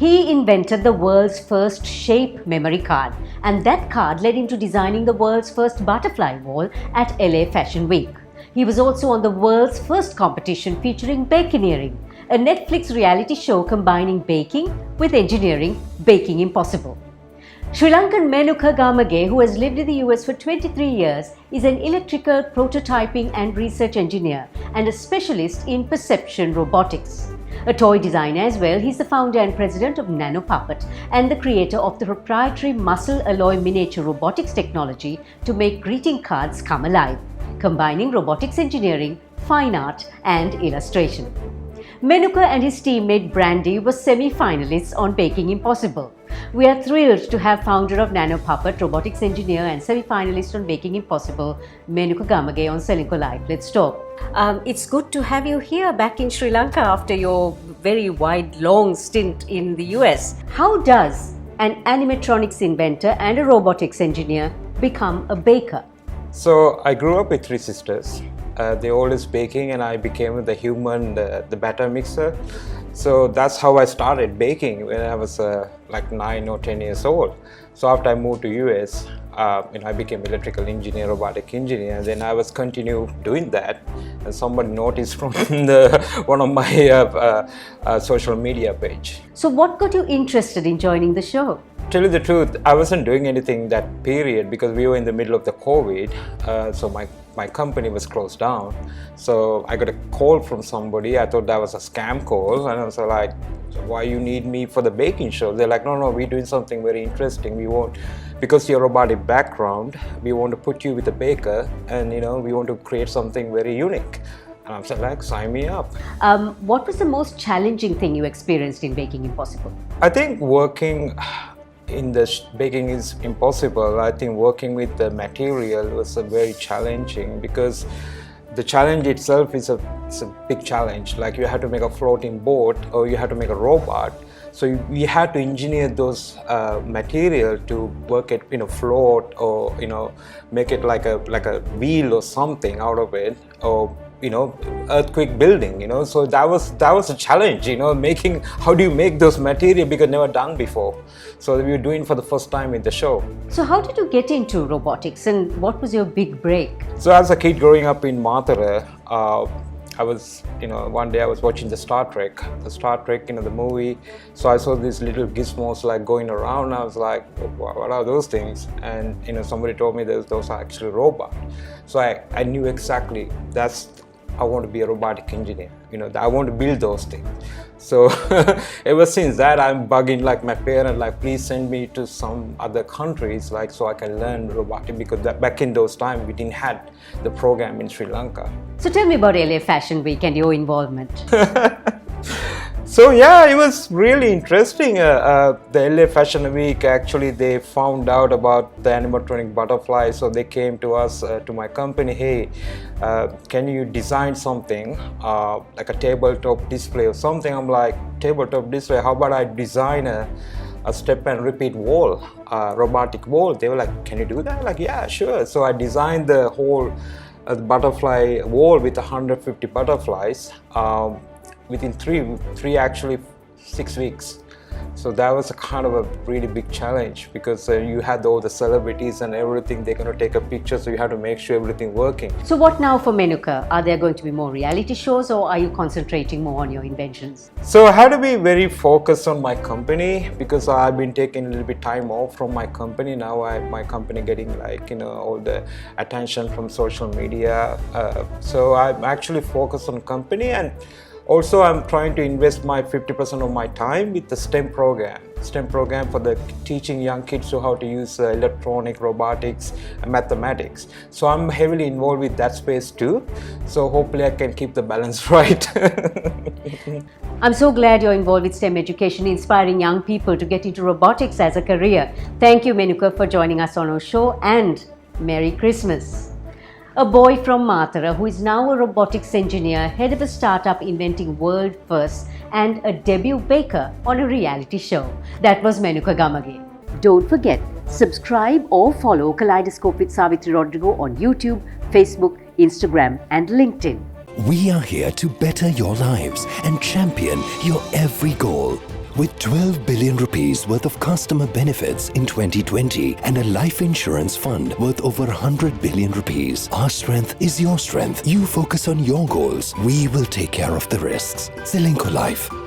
He invented the world's first shape memory card, and that card led him to designing the world's first butterfly wall at LA Fashion Week. He was also on the world's first competition featuring Baconeering, a Netflix reality show combining baking with engineering, Baking Impossible. Sri Lankan Menuka Gamage, who has lived in the US for 23 years, is an electrical prototyping and research engineer and a specialist in perception robotics. A toy designer as well, he's the founder and president of Nano Puppet and the creator of the proprietary muscle alloy miniature robotics technology to make greeting cards come alive, combining robotics engineering, fine art and illustration. Menuka and his teammate Brandy were semi-finalists on Baking Impossible. We are thrilled to have founder of Nano Puppet, robotics engineer and semi-finalist on Baking Impossible, Menuka Gamage on Selinko Live. Let's talk. It's good to have you here back in Sri Lanka after your very wide, long stint in the US. How does an animatronics inventor and a robotics engineer become a baker? So I grew up with three sisters. They always baking and I became the human, the batter mixer. So that's how I started baking when I was like 9 or 10 years old. So after I moved to US, I became electrical engineer, robotic engineer, and then I was continue doing that. And somebody noticed from one of my social media page. So what got you interested in joining the show? Tell you the truth, I wasn't doing anything that period because we were in the middle of the COVID. So my company was closed down. So I got a call from somebody. I thought that was a scam call. And I was like, why you need me for the baking show? They're like, no, we're doing something very interesting. We want, because your robotic background, we want to put you with a baker and we want to create something very unique. And I'm like, sign me up. What was the most challenging thing you experienced in Baking Impossible? I think working in the baking is impossible. I think working with the material was very challenging because the challenge itself is a big challenge. Like you had to make a floating boat or you had to make a robot. So we had to engineer those material to work it, float or make it like a wheel or something out of it, or earthquake building. So that was a challenge. Making, how do you make those material because never done before. So we were doing for the first time in the show. So how did you get into robotics and what was your big break? So as a kid growing up in Mathura, I was, one day I was watching the Star Trek, the movie. So I saw these little gizmos like going around. I was like, what are those things? And somebody told me that those are actually robots. So I knew exactly I want to be a robotic engineer. I want to build those things. So ever since that, I'm bugging like my parents, like please send me to some other countries, like so I can learn robotic, because back in those times we didn't have the program in Sri Lanka. So tell me about LA Fashion Week and your involvement. So yeah, it was really interesting. The LA Fashion Week, actually they found out about the animatronic butterfly, so they came to us, to my company, hey, can you design something like a tabletop display or something? I'm like, tabletop display, how about I design a step and repeat wall, robotic wall? They were like, can you do that? Like, yeah, sure. So I designed the whole butterfly wall with 150 butterflies. Within actually 6 weeks. So that was a kind of a really big challenge because you had all the celebrities and everything, they're going to take a picture, so you have to make sure everything working. So what now for Menuka? Are there going to be more reality shows or are you concentrating more on your inventions? So I had to be very focused on my company because I've been taking a little bit time off from my company. Now my company getting like, all the attention from social media. So I'm actually focused on company, and also, I'm trying to invest my 50% of my time with the STEM program for the teaching young kids how to use electronic, robotics, and mathematics. So I'm heavily involved with that space too. So hopefully I can keep the balance right. I'm so glad you're involved with STEM education, inspiring young people to get into robotics as a career. Thank you, Menuka, for joining us on our show, and Merry Christmas. A boy from Mathura who is now a robotics engineer, head of a startup inventing world firsts, and a debut baker on a reality show. That was Menuka Gamage. Don't forget, subscribe or follow Kaleidoscope with Savitri Rodrigo on YouTube, Facebook, Instagram and LinkedIn. We are here to better your lives and champion your every goal. With 12 billion rupees worth of customer benefits in 2020 and a life insurance fund worth over 100 billion rupees, our strength is your strength. You focus on your goals. We will take care of the risks. Zelenko Life.